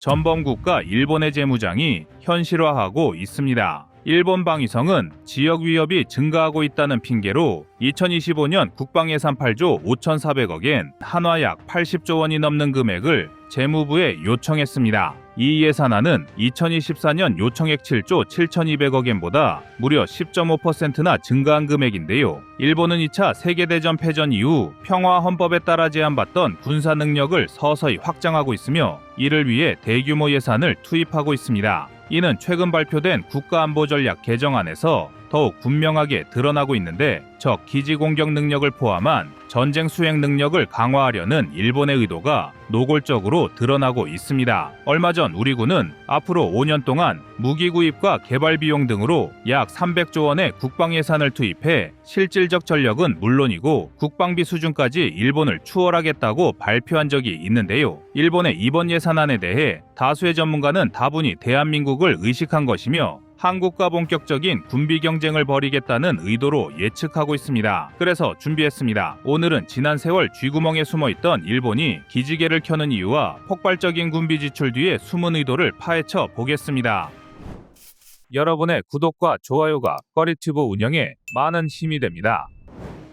전범국가 일본의 재무장이 현실화하고 있습니다. 일본 방위성은 지역 위협이 증가하고 있다는 핑계로 2025년 국방예산 8조 5,400억엔 한화 약 80조 원이 넘는 금액을 재무부에 요청했습니다. 이 예산안은 2024년 요청액 7조 7,200억엔보다 무려 10.5%나 증가한 금액인데요. 일본은 2차 세계대전 패전 이후 평화헌법에 따라 제한받던 군사 능력을 서서히 확장하고 있으며 이를 위해 대규모 예산을 투입하고 있습니다. 이는 최근 발표된 국가안보전략 개정안에서 더욱 분명하게 드러나고 있는데 적 기지 공격 능력을 포함한 전쟁 수행 능력을 강화하려는 일본의 의도가 노골적으로 드러나고 있습니다. 얼마 전 우리 군은 앞으로 5년 동안 무기 구입과 개발 비용 등으로 약 300조 원의 국방 예산을 투입해 실질적 전력은 물론이고 국방비 수준까지 일본을 추월하겠다고 발표한 적이 있는데요. 일본의 이번 예산안에 대해 다수의 전문가는 다분히 대한민국을 의식한 것이며 한국과 본격적인 군비 경쟁을 벌이겠다는 의도로 예측하고 있습니다. 그래서 준비했습니다. 오늘은 지난 세월 쥐구멍에 숨어있던 일본이 기지개를 켜는 이유와 폭발적인 군비 지출 뒤의 숨은 의도를 파헤쳐 보겠습니다. 여러분의 구독과 좋아요가 꺼리튜브 운영에 많은 힘이 됩니다.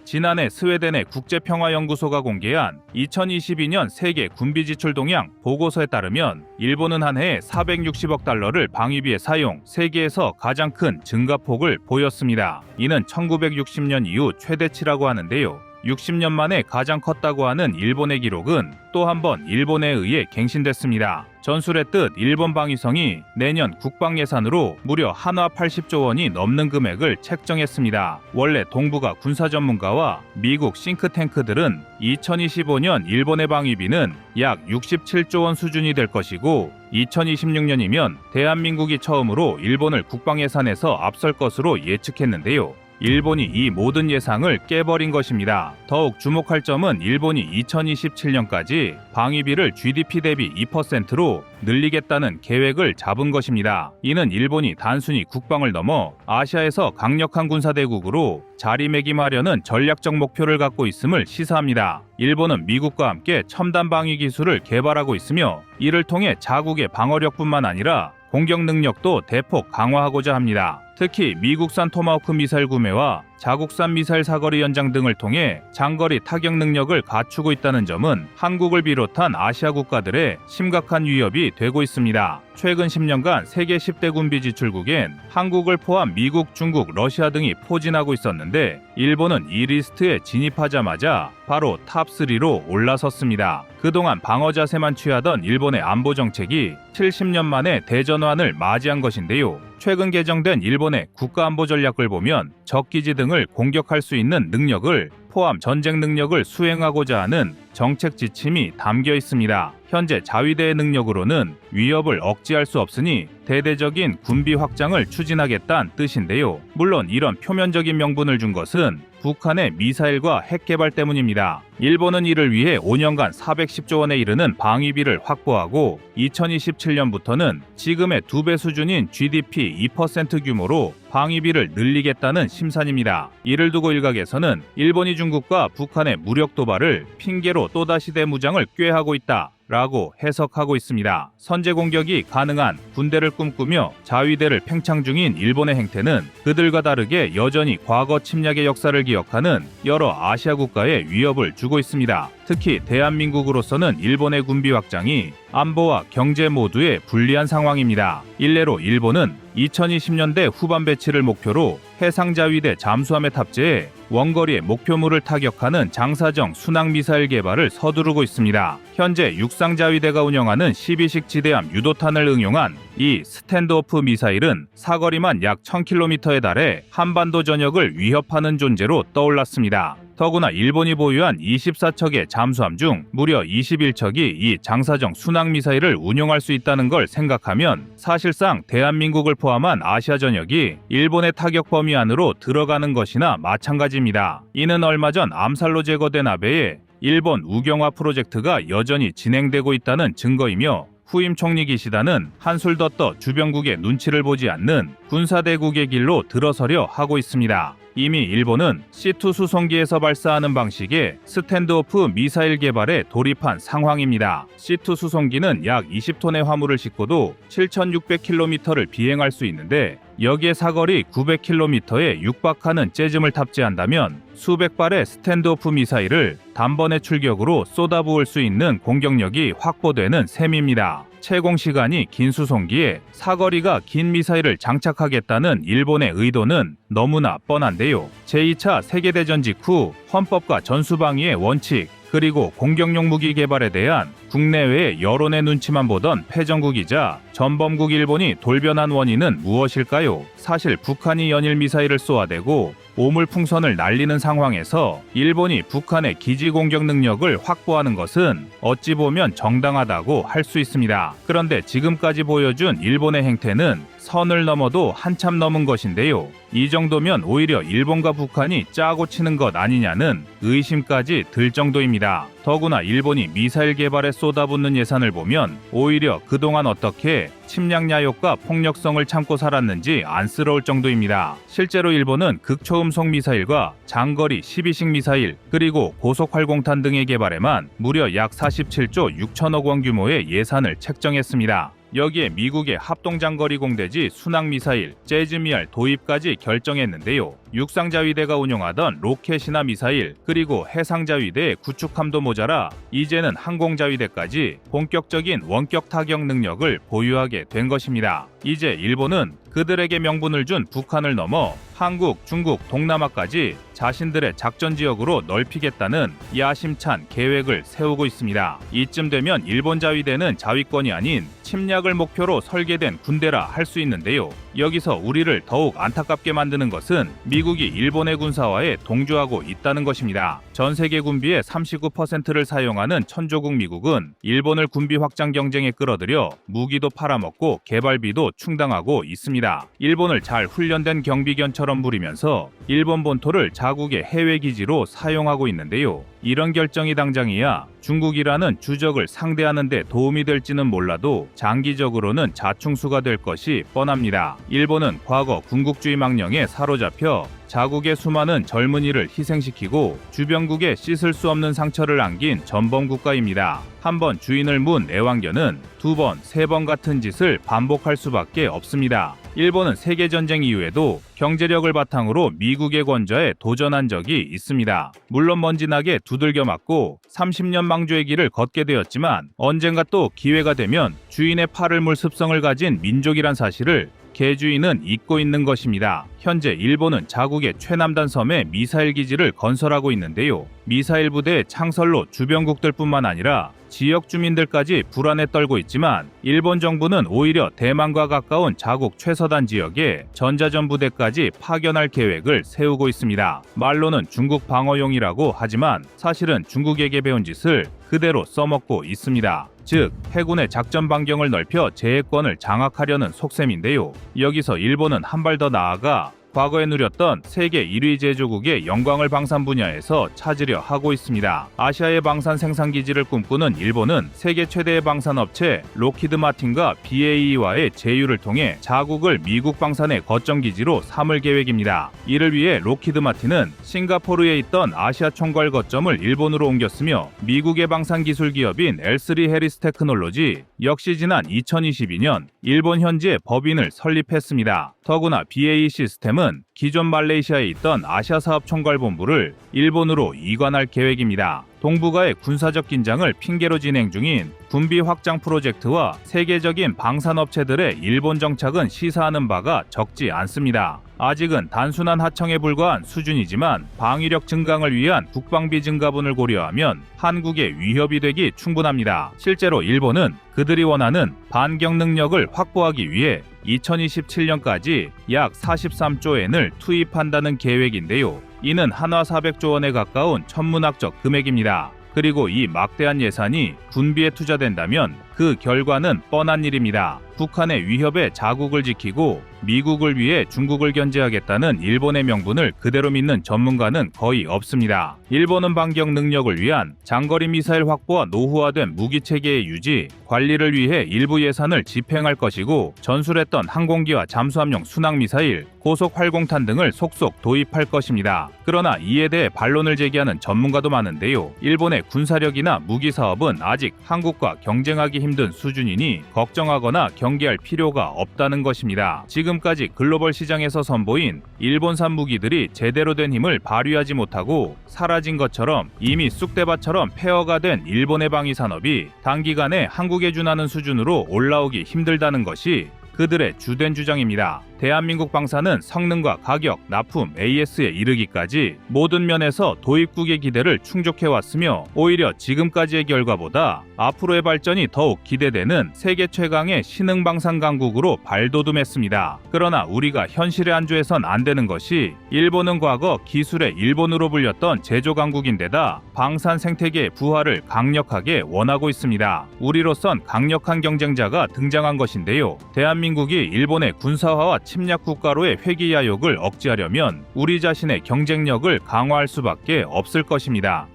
지난해 스웨덴의 국제평화연구소가 공개한 2022년 세계 군비 지출 동향 보고서에 따르면 일본은 한 해에 460억 달러를 방위비에 사용, 세계에서 가장 큰 증가폭을 보였습니다. 이는 1960년 이후 최대치라고 하는데요. 60년 만에 가장 컸다고 하는 일본의 기록은 또 한 번 일본에 의해 갱신됐습니다. 전술했듯 일본 방위성이 내년 국방 예산으로 무려 한화 80조 원이 넘는 금액을 책정했습니다. 원래 동북아 군사 전문가와 미국 싱크탱크들은 2025년 일본의 방위비는 약 67조 원 수준이 될 것이고 2026년이면 대한민국이 처음으로 일본을 국방 예산에서 앞설 것으로 예측했는데요. 일본이 이 모든 예상을 깨버린 것입니다. 더욱 주목할 점은 일본이 2027년까지 방위비를 GDP 대비 2%로 늘리겠다는 계획을 잡은 것입니다. 이는 일본이 단순히 국방을 넘어 아시아에서 강력한 군사대국으로 자리매김하려는 전략적 목표를 갖고 있음을 시사합니다. 일본은 미국과 함께 첨단 방위 기술을 개발하고 있으며 이를 통해 자국의 방어력뿐만 아니라 공격 능력도 대폭 강화하고자 합니다. 특히 미국산 토마호크 미사일 구매와 자국산 미사일 사거리 연장 등을 통해 장거리 타격 능력을 갖추고 있다는 점은 한국을 비롯한 아시아 국가들의 심각한 위협이 되고 있습니다. 최근 10년간 세계 10대 군비 지출국엔 한국을 포함 미국, 중국, 러시아 등이 포진하고 있었는데 일본은 이 리스트에 진입하자마자 바로 탑3로 올라섰습니다. 그동안 방어 자세만 취하던 일본의 안보 정책이 70년 만에 대전환을 맞이한 것인데요. 최근 개정된 일본의 국가안보 전략을 보면 적기지 등을 공격할 수 있는 능력을 포함 전쟁 능력을 수행하고자 하는 정책 지침이 담겨 있습니다. 현재 자위대의 능력으로는 위협을 억제할 수 없으니 대대적인 군비 확장을 추진하겠다는 뜻인데요. 물론 이런 표면적인 명분을 준 것은 북한의 미사일과 핵 개발 때문입니다. 일본은 이를 위해 5년간 410조 원에 이르는 방위비를 확보하고 2027년부터는 지금의 2배 수준인 GDP 2% 규모로 방위비를 늘리겠다는 심산입니다. 이를 두고 일각에서는 일본이 중국과 북한의 무력 도발을 핑계로 또다시 대무장을 꾀하고 있다 라고 해석하고 있습니다. 선제 공격이 가능한 군대를 꿈꾸며 자위대를 팽창 중인 일본의 행태는 그들과 다르게 여전히 과거 침략의 역사를 기억하는 여러 아시아 국가에 위협을 주고 있습니다. 특히 대한민국으로서는 일본의 군비 확장이 안보와 경제 모두에 불리한 상황입니다. 일례로 일본은 2020년대 후반 배치를 목표로 해상자위대 잠수함에 탑재해 원거리의 목표물을 타격하는 장사정 순항미사일 개발을 서두르고 있습니다. 현재 육상자위대가 운영하는 12식 지대함 유도탄을 응용한 이 스탠드오프 미사일은 사거리만 약 1000km에 달해 한반도 전역을 위협하는 존재로 떠올랐습니다. 더구나 일본이 보유한 24척의 잠수함 중 무려 21척이 이 장사정 순항미사일을 운용할 수 있다는 걸 생각하면 사실상 대한민국을 포함한 아시아 전역이 일본의 타격 범위 안으로 들어가는 것이나 마찬가지입니다. 이는 얼마 전 암살로 제거된 아베의 일본 우경화 프로젝트가 여전히 진행되고 있다는 증거이며 후임 총리 기시다는 한술 더 떠 주변국의 눈치를 보지 않는 군사대국의 길로 들어서려 하고 있습니다. 이미 일본은 C2 수송기에서 발사하는 방식의 스탠드오프 미사일 개발에 돌입한 상황입니다. C2 수송기는 약 20톤의 화물을 싣고도 7,600km를 비행할 수 있는데 여기에 사거리 900km에 육박하는 재즘을 탑재한다면 수백 발의 스탠드오프 미사일을 단번에 출격으로 쏟아부을 수 있는 공격력이 확보되는 셈입니다. 채공 시간이 긴 수송기에 사거리가 긴 미사일을 장착하겠다는 일본의 의도는 너무나 뻔한데요. 제2차 세계대전 직후 헌법과 전수방위의 원칙, 그리고 공격용 무기 개발에 대한 국내외의 여론의 눈치만 보던 패전국이자 전범국 일본이 돌변한 원인은 무엇일까요? 사실 북한이 연일 미사일을 쏘아대고 오물풍선을 날리는 상황에서 일본이 북한의 기지 공격 능력을 확보하는 것은 어찌 보면 정당하다고 할 수 있습니다. 그런데 지금까지 보여준 일본의 행태는 선을 넘어도 한참 넘은 것인데요. 이 정도면 오히려 일본과 북한이 짜고 치는 것 아니냐는 의심까지 들 정도입니다. 더구나 일본이 미사일 개발에 쏟아붓는 예산을 보면 오히려 그동안 어떻게 침략 야욕과 폭력성을 참고 살았는지 안쓰러울 정도입니다. 실제로 일본은 극초음속 미사일과 장거리 12식 미사일 그리고 고속활공탄 등의 개발에만 무려 약 47조 6천억 원 규모의 예산을 책정했습니다. 여기에 미국의 합동장거리 공대지 순항미사일 재즈미알 도입까지 결정했는데요. 육상자위대가 운용하던 로켓이나 미사일 그리고 해상자위대의 구축함도 모자라 이제는 항공자위대까지 본격적인 원격 타격 능력을 보유하게 된 것입니다. 이제 일본은 그들에게 명분을 준 북한을 넘어 한국, 중국, 동남아까지 자신들의 작전 지역으로 넓히겠다는 야심찬 계획을 세우고 있습니다. 이쯤 되면 일본 자위대는 자위권이 아닌 침략을 목표로 설계된 군대라 할 수 있는데요. 여기서 우리를 더욱 안타깝게 만드는 것은 미국이 일본의 군사화에 동조하고 있다는 것입니다. 전 세계 군비의 39%를 사용하는 천조국 미국은 일본을 군비 확장 경쟁에 끌어들여 무기도 팔아먹고 개발비도 충당하고 있습니다. 일본을 잘 훈련된 경비견처럼 부리면서 일본 본토를 자국의 해외 기지로 사용하고 있는데요. 이런 결정이 당장이야 중국이라는 주적을 상대하는 데 도움이 될지는 몰라도 장기적으로는 자충수가 될 것이 뻔합니다. 일본은 과거 군국주의 망령에 사로잡혀 자국의 수많은 젊은이를 희생시키고 주변국에 씻을 수 없는 상처를 안긴 전범국가입니다. 한 번 주인을 문 애완견은 두 번, 세 번 같은 짓을 반복할 수밖에 없습니다. 일본은 세계전쟁 이후에도 경제력을 바탕으로 미국의 권좌에 도전한 적이 있습니다. 물론 먼지나게 두들겨 맞고 30년 망조의 길을 걷게 되었지만 언젠가 또 기회가 되면 주인의 팔을 물 습성을 가진 민족이란 사실을 개주인은 잊고 있는 것입니다. 현재 일본은 자국의 최남단 섬에 미사일 기지를 건설하고 있는데요. 미사일 부대의 창설로 주변국들뿐만 아니라 지역 주민들까지 불안에 떨고 있지만 일본 정부는 오히려 대만과 가까운 자국 최서단 지역에 전자전 부대까지 파견할 계획을 세우고 있습니다. 말로는 중국 방어용이라고 하지만 사실은 중국에게 배운 짓을 그대로 써먹고 있습니다. 즉, 해군의 작전 반경을 넓혀 제해권을 장악하려는 속셈인데요. 여기서 일본은 한 발 더 나아가 과거에 누렸던 세계 1위 제조국의 영광을 방산 분야에서 찾으려 하고 있습니다. 아시아의 방산 생산 기지를 꿈꾸는 일본은 세계 최대의 방산업체 로키드 마틴과 BAE와의 제휴를 통해 자국을 미국 방산의 거점 기지로 삼을 계획입니다. 이를 위해 로키드 마틴은 싱가포르에 있던 아시아 총괄 거점을 일본으로 옮겼으며 미국의 방산 기술 기업인 L3 해리스 테크놀로지 역시 지난 2022년 일본 현지에 법인을 설립했습니다. 더구나 BAE 시스템은 기존 말레이시아에 있던 아시아사업총괄본부를 일본으로 이관할 계획입니다. 동북아의 군사적 긴장을 핑계로 진행 중인 군비 확장 프로젝트와 세계적인 방산업체들의 일본 정착은 시사하는 바가 적지 않습니다. 아직은 단순한 하청에 불과한 수준이지만 방위력 증강을 위한 국방비 증가분을 고려하면 한국의 위협이 되기 충분합니다. 실제로 일본은 그들이 원하는 반격 능력을 확보하기 위해 2027년까지 약 43조 엔을 투입한다는 계획인데요. 이는 한화 400조 원에 가까운 천문학적 금액입니다. 그리고 이 막대한 예산이 군비에 투자된다면 그 결과는 뻔한 일입니다. 북한의 위협에 자국을 지키고 미국을 위해 중국을 견제하겠다는 일본의 명분을 그대로 믿는 전문가는 거의 없습니다. 일본은 반격 능력을 위한 장거리 미사일 확보와 노후화된 무기 체계의 유지, 관리를 위해 일부 예산을 집행할 것이고 전술했던 항공기와 잠수함용 순항 미사일, 고속 활공탄 등을 속속 도입할 것입니다. 그러나 이에 대해 반론을 제기하는 전문가도 많은데요. 일본의 군사력이나 무기 사업은 아직 한국과 경쟁하기 힘든 수준이니 걱정하거나 경계할 필요가 없다는 것입니다. 지금까지 글로벌 시장에서 선보인 일본산 무기들이 제대로 된 힘을 발휘하지 못하고 사라진 것처럼 이미 쑥대밭처럼 폐허가 된 일본의 방위 산업이 단기간에 한국에 준하는 수준으로 올라오기 힘들다는 것이 그들의 주된 주장입니다. 대한민국 방사는 성능과 가격, 납품, AS에 이르기까지 모든 면에서 도입국의 기대를 충족해왔으며 오히려 지금까지의 결과보다 앞으로의 발전이 더욱 기대되는 세계 최강의 신흥 방산 강국으로 발돋움했습니다. 그러나 우리가 현실에 안주해선 안 되는 것이 일본은 과거 기술의 일본으로 불렸던 제조 강국인데다 방산 생태계의 부활을 강력하게 원하고 있습니다. 우리로선 강력한 경쟁자가 등장한 것인데요. 대한민국이 일본의 군사화와 침략 국가로의 회귀 야욕을 억제하려면 우리 자신의 경쟁력을 강화할 수밖에 없을 것입니다.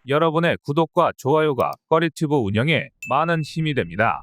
여러분의 구독과 좋아요가 꺼리튜브 운영에 많은 힘이 됩니다.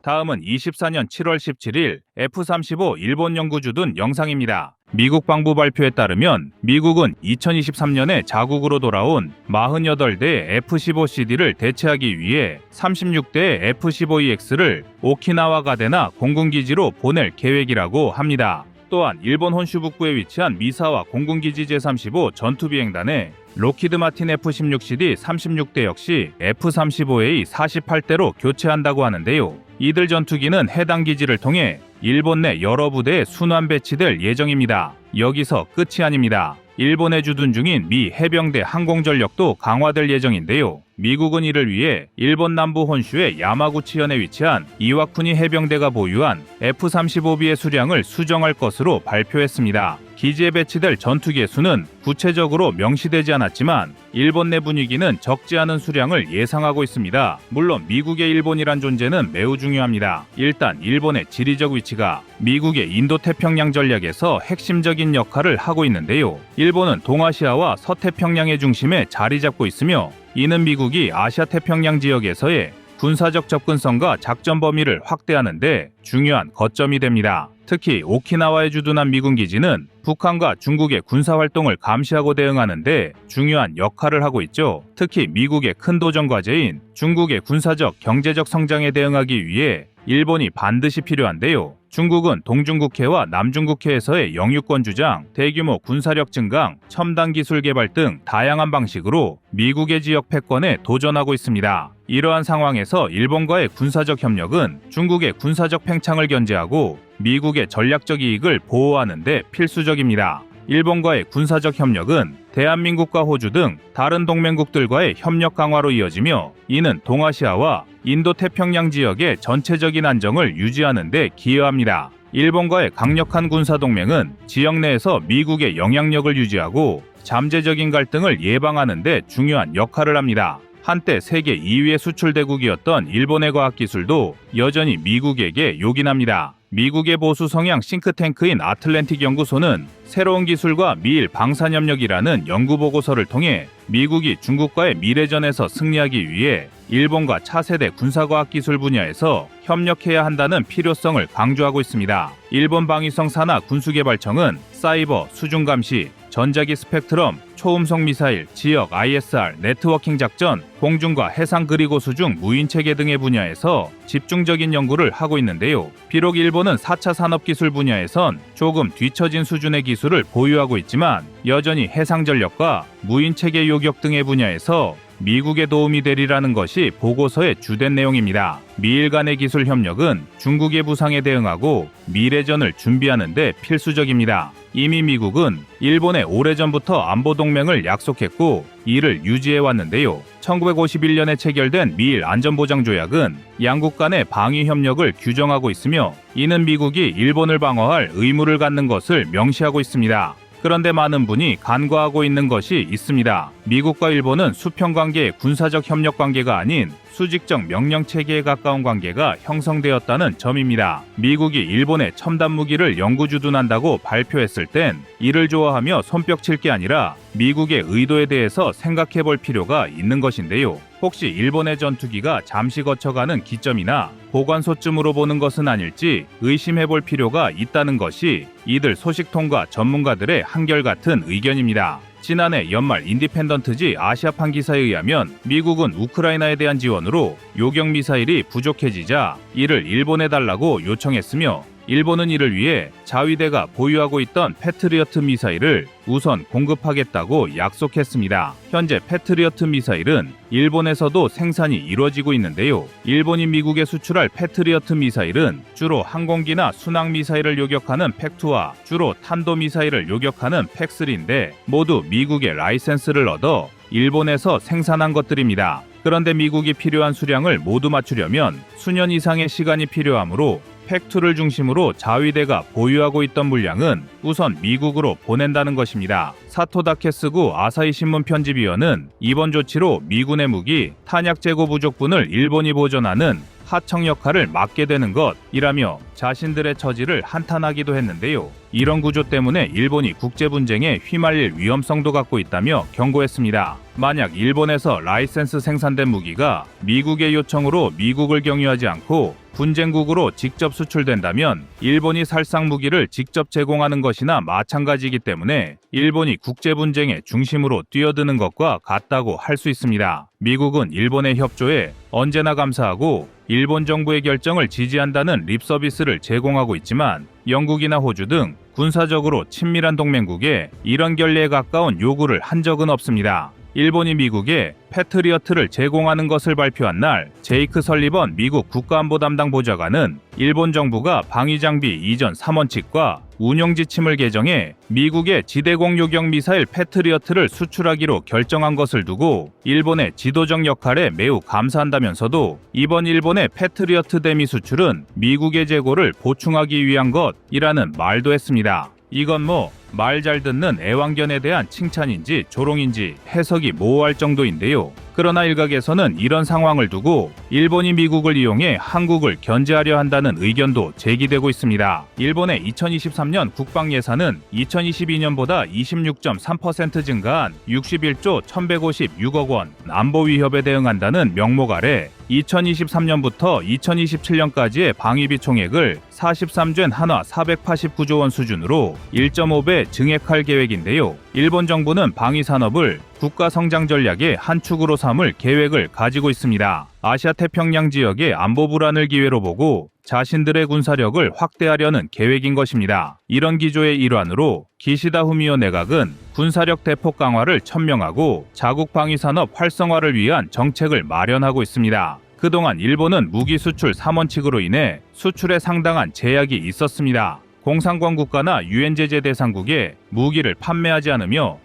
다음은 24년 7월 17일 F-35 일본 연구주 둔 영상입니다. 미국 방부 발표에 따르면 미국은 2023년에 자국으로 돌아온 48대의 F-15CD를 대체하기 위해 36대의 F-15EX를 오키나와 가데나 공군기지로 보낼 계획이라고 합니다. 또한 일본 혼슈 북부에 위치한 미사와 공군기지 제35 전투비행단에 록히드 마틴 F-16CD 36대 역시 F-35A 48대로 교체한다고 하는데요. 이들 전투기는 해당 기지를 통해 일본 내 여러 부대에 순환 배치될 예정입니다. 여기서 끝이 아닙니다. 일본에 주둔 중인 미 해병대 항공전력도 강화될 예정인데요. 미국은 이를 위해 일본 남부 혼슈의 야마구치현에 위치한 이와쿠니 해병대가 보유한 F-35B의 수량을 수정할 것으로 발표했습니다. 기지에 배치될 전투기의 수는 구체적으로 명시되지 않았지만 일본 내 분위기는 적지 않은 수량을 예상하고 있습니다. 물론 미국의 일본이란 존재는 매우 중요합니다. 일단 일본의 지리적 위치가 미국의 인도태평양 전략에서 핵심적인 역할을 하고 있는데요. 일본은 동아시아와 서태평양의 중심에 자리 잡고 있으며 이는 미국이 아시아태평양 지역에서의 군사적 접근성과 작전 범위를 확대하는 데 중요한 거점이 됩니다. 특히 오키나와에 주둔한 미군 기지는 북한과 중국의 군사활동을 감시하고 대응하는 데 중요한 역할을 하고 있죠. 특히 미국의 큰 도전 과제인 중국의 군사적, 경제적 성장에 대응하기 위해 일본이 반드시 필요한데요. 중국은 동중국해와 남중국해에서의 영유권 주장, 대규모 군사력 증강, 첨단 기술 개발 등 다양한 방식으로 미국의 지역 패권에 도전하고 있습니다. 이러한 상황에서 일본과의 군사적 협력은 중국의 군사적 팽창을 견제하고 미국의 전략적 이익을 보호하는 데 필수적입니다. 일본과의 군사적 협력은 대한민국과 호주 등 다른 동맹국들과의 협력 강화로 이어지며 이는 동아시아와 인도태평양 지역의 전체적인 안정을 유지하는 데 기여합니다. 일본과의 강력한 군사동맹은 지역 내에서 미국의 영향력을 유지하고 잠재적인 갈등을 예방하는 데 중요한 역할을 합니다. 한때 세계 2위의 수출 대국이었던 일본의 과학기술도 여전히 미국에게 요긴합니다. 미국의 보수 성향 싱크탱크인 아틀랜틱 연구소는 새로운 기술과 미일 방산협력이라는 연구보고서를 통해 미국이 중국과의 미래전에서 승리하기 위해 일본과 차세대 군사과학기술 분야에서 협력해야 한다는 필요성을 강조하고 있습니다. 일본 방위성 산하 군수개발청은 사이버, 수중감시, 전자기 스펙트럼, 초음속 미사일, 지역 ISR, 네트워킹 작전, 공중과 해상 그리고 수중 무인체계 등의 분야에서 집중적인 연구를 하고 있는데요. 비록 일본은 4차 산업기술 분야에선 조금 뒤처진 수준의 기술을 보유하고 있지만 여전히 해상전력과 무인체계 요격 등의 분야에서 미국에 도움이 되리라는 것이 보고서의 주된 내용입니다. 미일 간의 기술 협력은 중국의 부상에 대응하고 미래전을 준비하는 데 필수적입니다. 이미 미국은 일본에 오래전부터 안보동맹을 약속했고 이를 유지해왔는데요. 1951년에 체결된 미일 안전보장조약은 양국 간의 방위협력을 규정하고 있으며 이는 미국이 일본을 방어할 의무를 갖는 것을 명시하고 있습니다. 그런데 많은 분이 간과하고 있는 것이 있습니다. 미국과 일본은 수평 관계의 군사적 협력 관계가 아닌 수직적 명령 체계에 가까운 관계가 형성되었다는 점입니다. 미국이 일본의 첨단 무기를 영구주둔한다고 발표했을 땐 이를 좋아하며 손뼉칠 게 아니라 미국의 의도에 대해서 생각해 볼 필요가 있는 것인데요. 혹시 일본의 전투기가 잠시 거쳐가는 기점이나 보관소쯤으로 보는 것은 아닐지 의심해 볼 필요가 있다는 것이 이들 소식통과 전문가들의 한결같은 의견입니다. 지난해 연말 인디펜던트지 아시아판 기사에 의하면 미국은 우크라이나에 대한 지원으로 요격 미사일이 부족해지자 이를 일본에 달라고 요청했으며 일본은 이를 위해 자위대가 보유하고 있던 패트리어트 미사일을 우선 공급하겠다고 약속했습니다. 현재 패트리어트 미사일은 일본에서도 생산이 이루어지고 있는데요. 일본이 미국에 수출할 패트리어트 미사일은 주로 항공기나 순항 미사일을 요격하는 팩2와 주로 탄도 미사일을 요격하는 팩3인데 모두 미국의 라이센스를 얻어 일본에서 생산한 것들입니다. 그런데 미국이 필요한 수량을 모두 맞추려면 수년 이상의 시간이 필요하므로 팩2를 중심으로 자위대가 보유하고 있던 물량은 우선 미국으로 보낸다는 것입니다. 사토 다케스구 아사히 신문 편집위원은 이번 조치로 미군의 무기, 탄약 재고 부족분을 일본이 보전하는 하청 역할을 맡게 되는 것이라며 자신들의 처지를 한탄하기도 했는데요. 이런 구조 때문에 일본이 국제 분쟁에 휘말릴 위험성도 갖고 있다며 경고했습니다. 만약 일본에서 라이센스 생산된 무기가 미국의 요청으로 미국을 경유하지 않고 분쟁국으로 직접 수출된다면 일본이 살상 무기를 직접 제공하는 것이나 마찬가지이기 때문에 일본이 국제 분쟁의 중심으로 뛰어드는 것과 같다고 할 수 있습니다. 미국은 일본의 협조에 언제나 감사하고 일본 정부의 결정을 지지한다는 립서비스를 제공하고 있지만 영국이나 호주 등 군사적으로 친밀한 동맹국에 이런 결례에 가까운 요구를 한 적은 없습니다. 일본이 미국에 패트리어트를 제공하는 것을 발표한 날 제이크 설리번 미국 국가안보 담당 보좌관은 일본 정부가 방위장비 이전 3원칙과 운용 지침을 개정해 미국의 지대공 요격 미사일 패트리어트를 수출하기로 결정한 것을 두고 일본의 지도적 역할에 매우 감사한다면서도 이번 일본의 패트리어트 대미 수출은 미국의 재고를 보충하기 위한 것이라는 말도 했습니다. 이건 말 잘 듣는 애완견에 대한 칭찬인지 조롱인지 해석이 모호할 정도인데요. 그러나 일각에서는 이런 상황을 두고 일본이 미국을 이용해 한국을 견제하려 한다는 의견도 제기되고 있습니다. 일본의 2023년 국방 예산은 2022년보다 26.3% 증가한 61조 1156억 원, 안보 위협에 대응한다는 명목 아래 2023년부터 2027년까지의 방위비 총액을 43조 한화 489조 원 수준으로 1.5배 증액할 계획인데요. 일본 정부는 방위 산업을 국가 성장 전략의 한 축으로 삼을 계획을 가지고 있습니다. 아시아 태평양 지역의 안보 불안을 기회로 보고 자신들의 군사력을 확대하려는 계획인 것입니다. 이런 기조의 일환으로 기시다 후미오 내각은 군사력 대폭 강화를 천명하고 자국 방위 산업 활성화를 위한 정책을 마련하고 있습니다. 그동안 일본은 무기 수출 3원칙으로 인해 수출에 상당한 제약이 있었습니다. 공산권 국가나 유엔 제재 대상국에 무기를 판매하지 않으며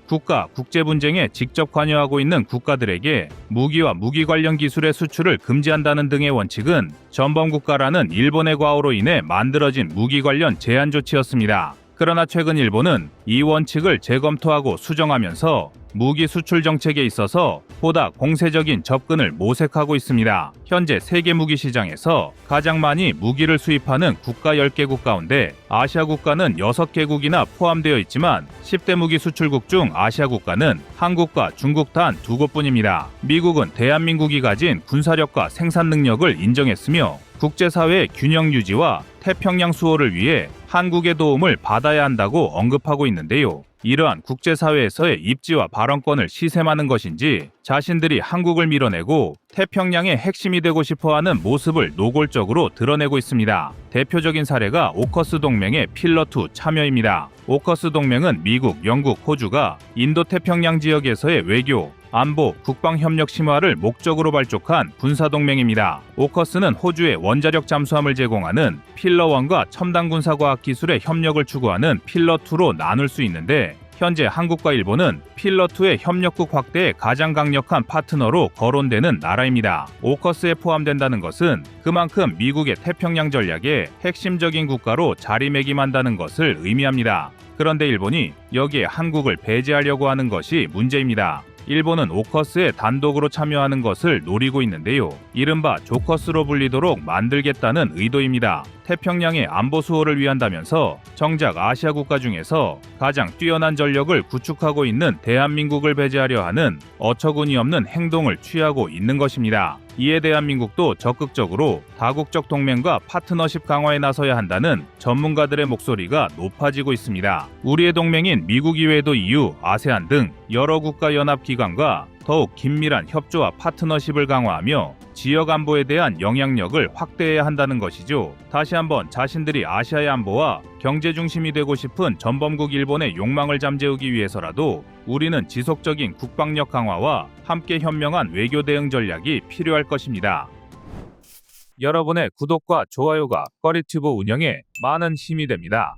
국제 분쟁에 직접 관여하고 있는 국가들에게 무기와 무기 관련 기술의 수출을 금지한다는 등의 원칙은 전범 국가라는 일본의 과오로 인해 만들어진 무기 관련 제한 조치였습니다. 그러나 최근 일본은 이 원칙을 재검토하고 수정하면서 무기 수출 정책에 있어서 보다 공세적인 접근을 모색하고 있습니다. 현재 세계 무기 시장에서 가장 많이 무기를 수입하는 국가 10개국 가운데 아시아 국가는 6개국이나 포함되어 있지만 10대 무기 수출국 중 아시아 국가는 한국과 중국 단 2곳뿐입니다. 미국은 대한민국이 가진 군사력과 생산 능력을 인정했으며 국제사회의 균형 유지와 태평양 수호를 위해 한국의 도움을 받아야 한다고 언급하고 있는데요. 이러한 국제사회에서의 입지와 발언권을 시샘하는 것인지 자신들이 한국을 밀어내고 태평양의 핵심이 되고 싶어하는 모습을 노골적으로 드러내고 있습니다. 대표적인 사례가 오커스 동맹의 필러2 참여입니다. 오커스 동맹은 미국, 영국, 호주가 인도태평양 지역에서의 외교, 안보, 국방협력 심화를 목적으로 발족한 군사동맹입니다. 오커스는 호주에 원자력 잠수함을 제공하는 필러1과 첨단 군사과학 기술의 협력을 추구하는 필러2로 나눌 수 있는데 현재 한국과 일본은 필러2의 협력국 확대에 가장 강력한 파트너로 거론되는 나라입니다. 오커스에 포함된다는 것은 그만큼 미국의 태평양 전략의 핵심적인 국가로 자리매김한다는 것을 의미합니다. 그런데 일본이 여기에 한국을 배제하려고 하는 것이 문제입니다. 일본은 오커스에 단독으로 참여하는 것을 노리고 있는데요. 이른바 조커스로 불리도록 만들겠다는 의도입니다. 태평양의 안보 수호를 위한다면서 정작 아시아 국가 중에서 가장 뛰어난 전력을 구축하고 있는 대한민국을 배제하려 하는 어처구니 없는 행동을 취하고 있는 것입니다. 이에 대한민국도 적극적으로 다국적 동맹과 파트너십 강화에 나서야 한다는 전문가들의 목소리가 높아지고 있습니다. 우리의 동맹인 미국 이외에도 EU, 아세안 등 여러 국가 연합 기관과 더욱 긴밀한 협조와 파트너십을 강화하며 지역 안보에 대한 영향력을 확대해야 한다는 것이죠. 다시 한번 자신들이 아시아의 안보와 경제 중심이 되고 싶은 전범국 일본의 욕망을 잠재우기 위해서라도 우리는 지속적인 국방력 강화와 함께 현명한 외교 대응 전략이 필요할 것입니다. 여러분의 구독과 좋아요가 꺼리튜브 운영에 많은 힘이 됩니다.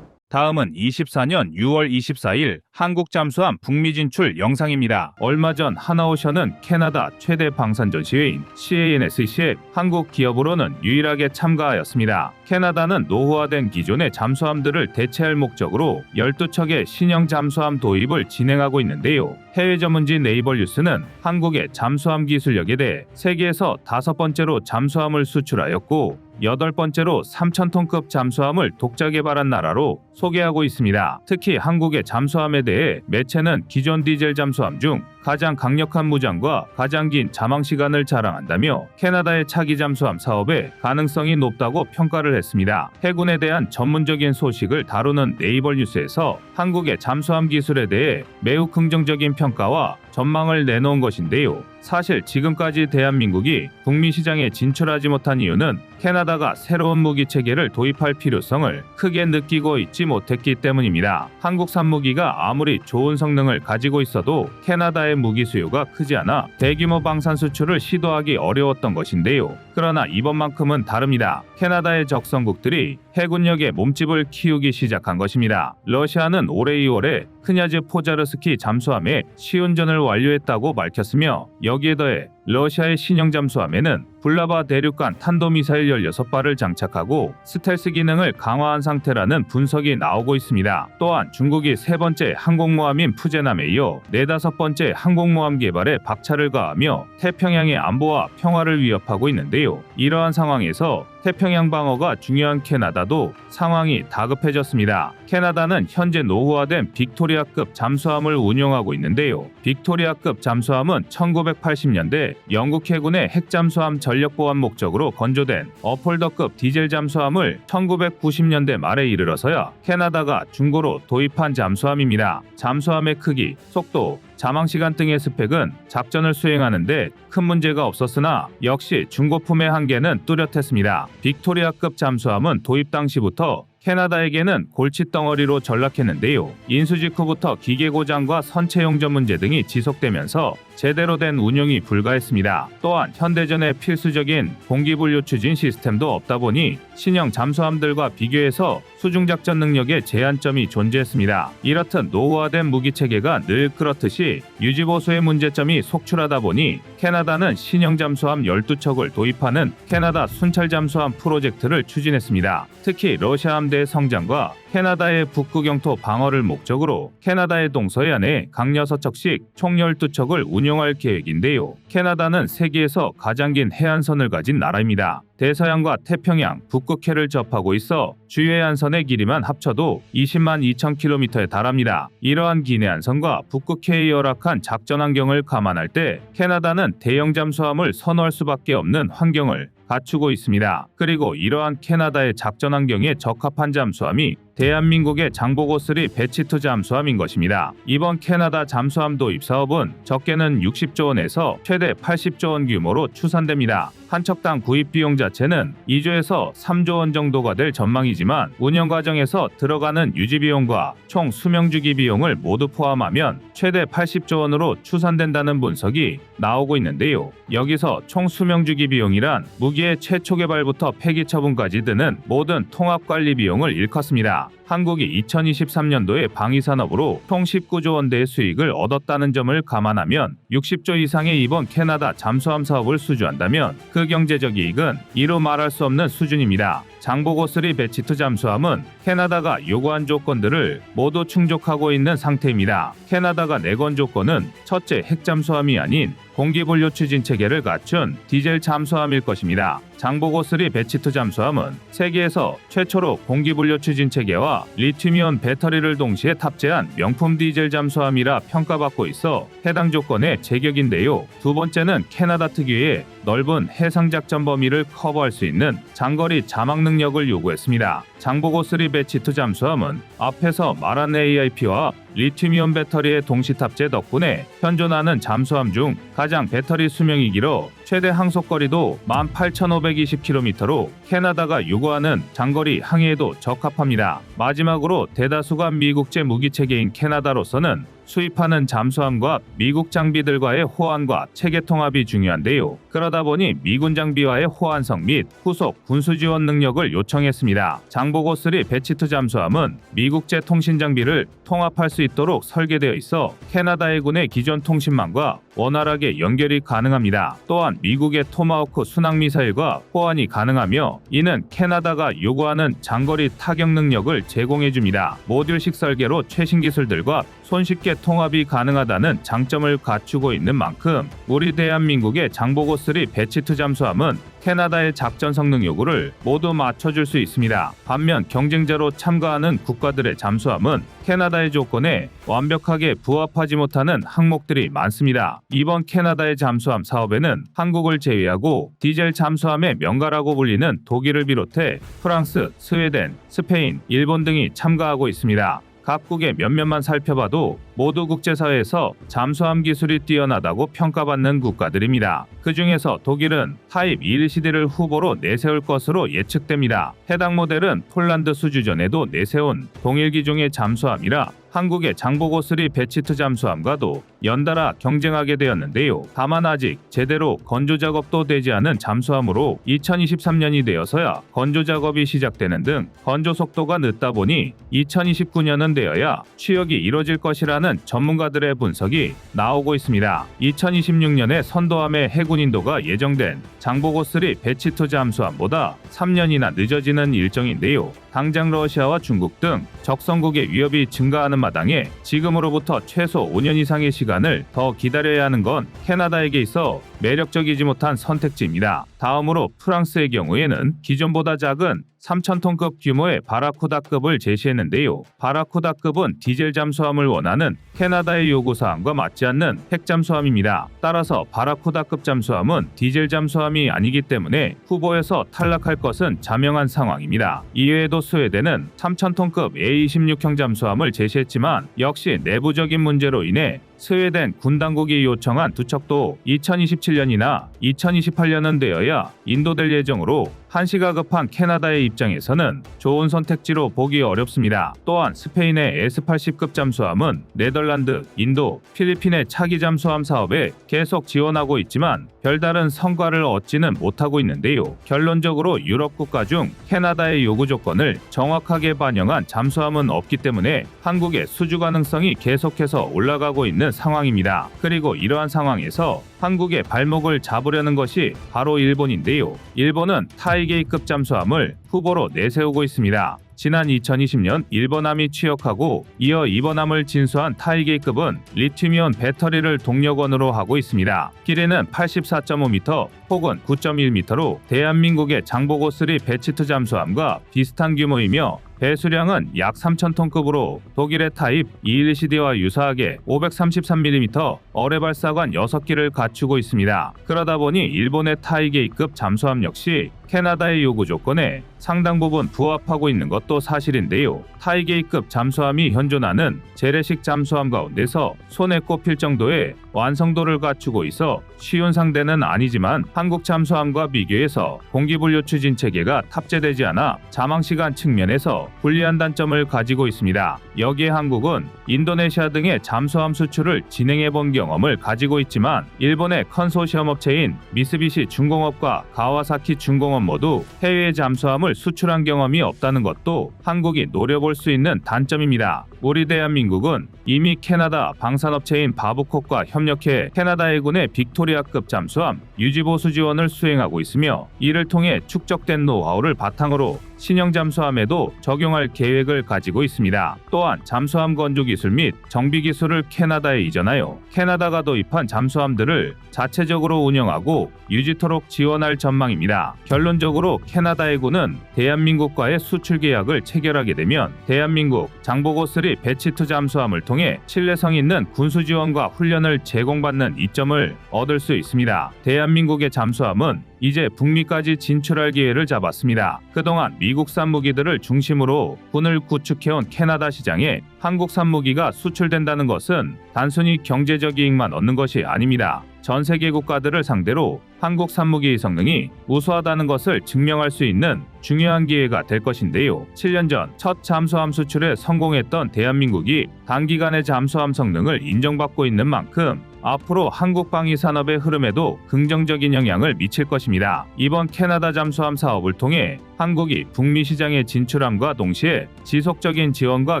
다음은 24년 6월 24일 한국 잠수함 북미 진출 영상입니다. 얼마 전 하나오션은 캐나다 최대 방산 전시회인 CANSC에 한국 기업으로는 유일하게 참가하였습니다. 캐나다는 노후화된 기존의 잠수함들을 대체할 목적으로 12척의 신형 잠수함 도입을 진행하고 있는데요. 해외 전문지 네이버뉴스는 한국의 잠수함 기술력에 대해 세계에서 5번째로 잠수함을 수출하였고 8번째로 3,000톤급 잠수함을 독자 개발한 나라로 소개하고 있습니다. 특히 한국의 잠수함에 대해 매체는 기존 디젤 잠수함 중 가장 강력한 무장과 가장 긴 자망 시간을 자랑한다며 캐나다의 차기 잠수함 사업의 가능성이 높다고 평가를 했습니다. 해군에 대한 전문적인 소식을 다루는 네이버 뉴스에서 한국의 잠수함 기술에 대해 매우 긍정적인 평가와 전망을 내놓은 것인데요. 사실 지금까지 대한민국이 북미 시장에 진출하지 못한 이유는 캐나다가 새로운 무기 체계를 도입할 필요성을 크게 느끼고 있지 못했기 때문입니다. 한국산 무기가 아무리 좋은 성능을 가지고 있어도 캐나다의 무기 수요가 크지 않아 대규모 방산 수출을 시도하기 어려웠던 것인데요. 그러나 이번만큼은 다릅니다. 캐나다의 적성국들이 해군력의 몸집을 키우기 시작한 것입니다. 러시아는 올해 2월에 크냐즈 포자르스키 잠수함의 시운전을 완료했다고 밝혔으며 여기에 더해 러시아의 신형 잠수함에는 불라바 대륙간 탄도미사일 16발을 장착하고 스텔스 기능을 강화한 상태라는 분석이 나오고 있습니다. 또한 중국이 3번째 항공모함인 푸제남에 이어 4~5번째 항공모함 개발에 박차를 가하며 태평양의 안보와 평화를 위협하고 있는데요. 이러한 상황에서 태평양 방어가 중요한 캐나다도 상황이 다급해졌습니다. 캐나다는 현재 노후화된 빅토리아급 잠수함을 운용하고 있는데요. 빅토리아급 잠수함은 1980년대 영국 해군의 핵잠수함 전력 보완 목적으로 건조된 어폴더급 디젤 잠수함을 1990년대 말에 이르러서야 캐나다가 중고로 도입한 잠수함입니다. 잠수함의 크기, 속도, 자망시간 등의 스펙은 작전을 수행하는데 큰 문제가 없었으나 역시 중고품의 한계는 뚜렷했습니다. 빅토리아급 잠수함은 도입 당시부터 캐나다에게는 골칫덩어리로 전락했는데요. 인수 직후부터 기계 고장과 선체 용접 문제 등이 지속되면서 제대로 된 운용이 불가했습니다. 또한 현대전에 필수적인 공기분류 추진 시스템도 없다 보니 신형 잠수함들과 비교해서 수중작전 능력에 제한점이 존재했습니다. 이렇듯 노후화된 무기체계가 늘 그렇듯이 유지보수의 문제점이 속출하다 보니 캐나다는 신형 잠수함 12척을 도입하는 캐나다 순찰 잠수함 프로젝트를 추진했습니다. 특히 러시아 함대의 성장과 캐나다의 북극 영토 방어를 목적으로 캐나다의 동서해안에 각 6척씩 총 12척을 운용할 계획인데요. 캐나다는 세계에서 가장 긴 해안선을 가진 나라입니다. 대서양과 태평양, 북극해를 접하고 있어 주요 해안선의 길이만 합쳐도 20만 2천 킬로미터에 달합니다. 이러한 긴 해안선과 북극해의 열악한 작전 환경을 감안할 때 캐나다는 대형 잠수함을 선호할 수밖에 없는 환경을 갖추고 있습니다. 그리고 이러한 캐나다의 작전 환경에 적합한 잠수함이 대한민국의 장보고3 배치2 잠수함인 것입니다. 이번 캐나다 잠수함 도입 사업은 적게는 60조 원에서 최대 80조 원 규모로 추산됩니다. 한 척당 구입 비용 자체는 2조에서 3조 원 정도가 될 전망이지만 운영 과정에서 들어가는 유지 비용과 총 수명 주기 비용을 모두 포함하면 최대 80조 원으로 추산된다는 분석이 나오고 있는데요. 여기서 총 수명 주기 비용이란 무기의 최초 개발부터 폐기 처분까지 드는 모든 통합 관리 비용을 일컫습니다. 한국이 2023년도에 방위산업으로 총 19조 원대의 수익을 얻었다는 점을 감안하면 60조 이상의 이번 캐나다 잠수함 사업을 수주한다면 그 경제적 이익은 이루 말할 수 없는 수준입니다. 장보고3 배치2 잠수함은 캐나다가 요구한 조건들을 모두 충족하고 있는 상태입니다. 캐나다가 내건 조건은 첫째, 핵잠수함이 아닌 공기분류 추진 체계를 갖춘 디젤 잠수함일 것입니다. 장보고3 배치2 잠수함은 세계에서 최초로 공기분류 추진 체계와 리튬이온 배터리를 동시에 탑재한 명품 디젤 잠수함이라 평가받고 있어 해당 조건에 제격인데요. 두 번째는 캐나다 특유의 넓은 해상 작전 범위를 커버할 수 있는 장거리 자막 능력을 요구했습니다. 장보고3 배치2 잠수함은 앞에서 말한 AIP와 리튬이온 배터리의 동시 탑재 덕분에 현존하는 잠수함 중 가장 배터리 수명이 길어 최대 항속거리도 18,520km로 캐나다가 요구하는 장거리 항해에도 적합합니다. 마지막으로 대다수가 미국제 무기체계인 캐나다로서는 수입하는 잠수함과 미국 장비들과의 호환과 체계 통합이 중요한데요. 그러다 보니 미군 장비와의 호환성 및 후속 군수 지원 능력을 요청했습니다. 장보고3 배치2 잠수함은 미국제 통신 장비를 통합할 수 있도록 설계되어 있어 캐나다 해군의 기존 통신망과 원활하게 연결이 가능합니다. 또한 미국의 토마호크 순항미사일과 호환이 가능하며 이는 캐나다가 요구하는 장거리 타격 능력을 제공해줍니다. 모듈식 설계로 최신 기술들과 손쉽게 통합이 가능하다는 장점을 갖추고 있는 만큼 우리 대한민국의 장보고3 배치2 잠수함은 캐나다의 작전 성능 요구를 모두 맞춰줄 수 있습니다. 반면 경쟁자로 참가하는 국가들의 잠수함은 캐나다의 조건에 완벽하게 부합하지 못하는 항목들이 많습니다. 이번 캐나다의 잠수함 사업에는 한국을 제외하고 디젤 잠수함의 명가라고 불리는 독일을 비롯해 프랑스, 스웨덴, 스페인, 일본 등이 참가하고 있습니다. 각국의 면면만 살펴봐도 모두 국제사회에서 잠수함 기술이 뛰어나다고 평가받는 국가들입니다. 그 중에서 독일은 타입 21CD를 후보로 내세울 것으로 예측됩니다. 해당 모델은 폴란드 수주전에도 내세운 동일 기종의 잠수함이라 한국의 장보고3 배치2 잠수함과도 연달아 경쟁하게 되었는데요. 다만 아직 제대로 건조 작업도 되지 않은 잠수함으로 2023년이 되어서야 건조 작업이 시작되는 등 건조 속도가 늦다 보니 2029년은 되어야 취역이 이뤄질 것이라는 전문가들의 분석이 나오고 있습니다. 2026년에 선도함의 해군 인도가 예정된 장보고3 배치2 잠수함보다 3년이나 늦어지는 일정인데요. 당장 러시아와 중국 등 적성국의 위협이 증가하는 마당에 지금으로부터 최소 5년 이상의 시간을 더 기다려야 하는 건 캐나다에게 있어 매력적이지 못한 선택지입니다. 다음으로 프랑스의 경우에는 기존보다 작은 3,000톤급 규모의 바라쿠다급을 제시했는데요. 바라쿠다급은 디젤 잠수함을 원하는 캐나다의 요구사항과 맞지 않는 핵잠수함입니다. 따라서 바라쿠다급 잠수함은 디젤 잠수함이 아니기 때문에 후보에서 탈락할 것은 자명한 상황입니다. 이외에도 스웨덴은 3,000톤급 A26형 잠수함을 제시했지만 역시 내부적인 문제로 인해 스웨덴 군 당국이 요청한 두 척도 2027년이나 2028년은 되어야 인도될 예정으로 한시가 급한 캐나다의 입장에서는 좋은 선택지로 보기 어렵습니다. 또한 스페인의 S80급 잠수함은 네덜란드, 인도, 필리핀의 차기 잠수함 사업에 계속 지원하고 있지만 별다른 성과를 얻지는 못하고 있는데요. 결론적으로 유럽 국가 중 캐나다의 요구 조건을 정확하게 반영한 잠수함은 없기 때문에 한국의 수주 가능성이 계속해서 올라가고 있는 상황입니다. 그리고 이러한 상황에서 한국의 발목을 잡으려는 것이 바로 일본인데요. 일본은 타이게이급 잠수함을 후보로 내세우고 있습니다. 지난 2020년 일본함이 취역하고 이어 이번함을 진수한 타이게이급은 리튬이온 배터리를 동력원으로 하고 있습니다. 길이는 84.5m 혹은 9.1m로 대한민국의 장보고3 배치2 잠수함과 비슷한 규모이며 배수량은 약 3,000톤급으로 독일의 타입 21CD와 유사하게 533mm 어뢰 발사관 6기를 갖추고 있습니다. 그러다 보니 일본의 타이게이급 잠수함 역시 캐나다의 요구 조건에 상당 부분 부합하고 있는 것도 사실인데요. 타이게이급 잠수함이 현존하는 재래식 잠수함 가운데서 손에 꼽힐 정도의 완성도를 갖추고 있어 쉬운 상대는 아니지만 한국 잠수함과 비교해서 공기분류 추진 체계가 탑재되지 않아 자망시간 측면에서 있어 불리한 단점을 가지고 있습니다. 여기에 한국은 인도네시아 등의 잠수함 수출을 진행해본 경험을 가지고 있지만 일본의 컨소시엄 업체인 미쓰비시 중공업과 가와사키 중공업 모두 해외 잠수함을 수출한 경험이 없다는 것도 한국이 노려볼 수 있는 단점입니다. 우리 대한민국은 이미 캐나다 방산업체인 바브콕과 협력해 캐나다 해군의 빅토리아급 잠수함 유지보수 지원을 수행하고 있으며 이를 통해 축적된 노하우를 바탕으로 신형 잠수함에도 적용할 계획을 가지고 있습니다. 또한 잠수함 건조 기술 및 정비 기술을 캐나다에 이전하여 캐나다가 도입한 잠수함들을 자체적으로 운영하고 유지토록 지원할 전망입니다. 결론적으로 캐나다 해군은 대한민국과의 수출 계약을 체결하게 되면 대한민국 장보고3 배치2 잠수함을 통해 신뢰성 있는 군수 지원과 훈련을 제공받는 이점을 얻을 수 있습니다. 대한민국의 잠수함은 이제 북미까지 진출할 기회를 잡았습니다. 그동안 미국산 무기들을 중심으로 군을 구축해온 캐나다 시장에 한국산 무기가 수출된다는 것은 단순히 경제적 이익만 얻는 것이 아닙니다. 전 세계 국가들을 상대로 한국산 무기의 성능이 우수하다는 것을 증명할 수 있는 중요한 기회가 될 것인데요. 7년 전 첫 잠수함 수출에 성공했던 대한민국이 단기간에 잠수함 성능을 인정받고 있는 만큼 앞으로 한국 방위 산업의 흐름에도 긍정적인 영향을 미칠 것입니다. 이번 캐나다 잠수함 사업을 통해 한국이 북미 시장에 진출함과 동시에 지속적인 지원과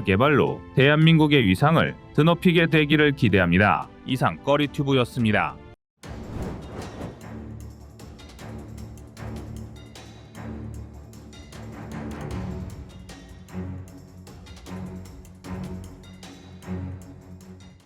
개발로 대한민국의 위상을 드높이게 되기를 기대합니다. 이상 꺼리튜브였습니다.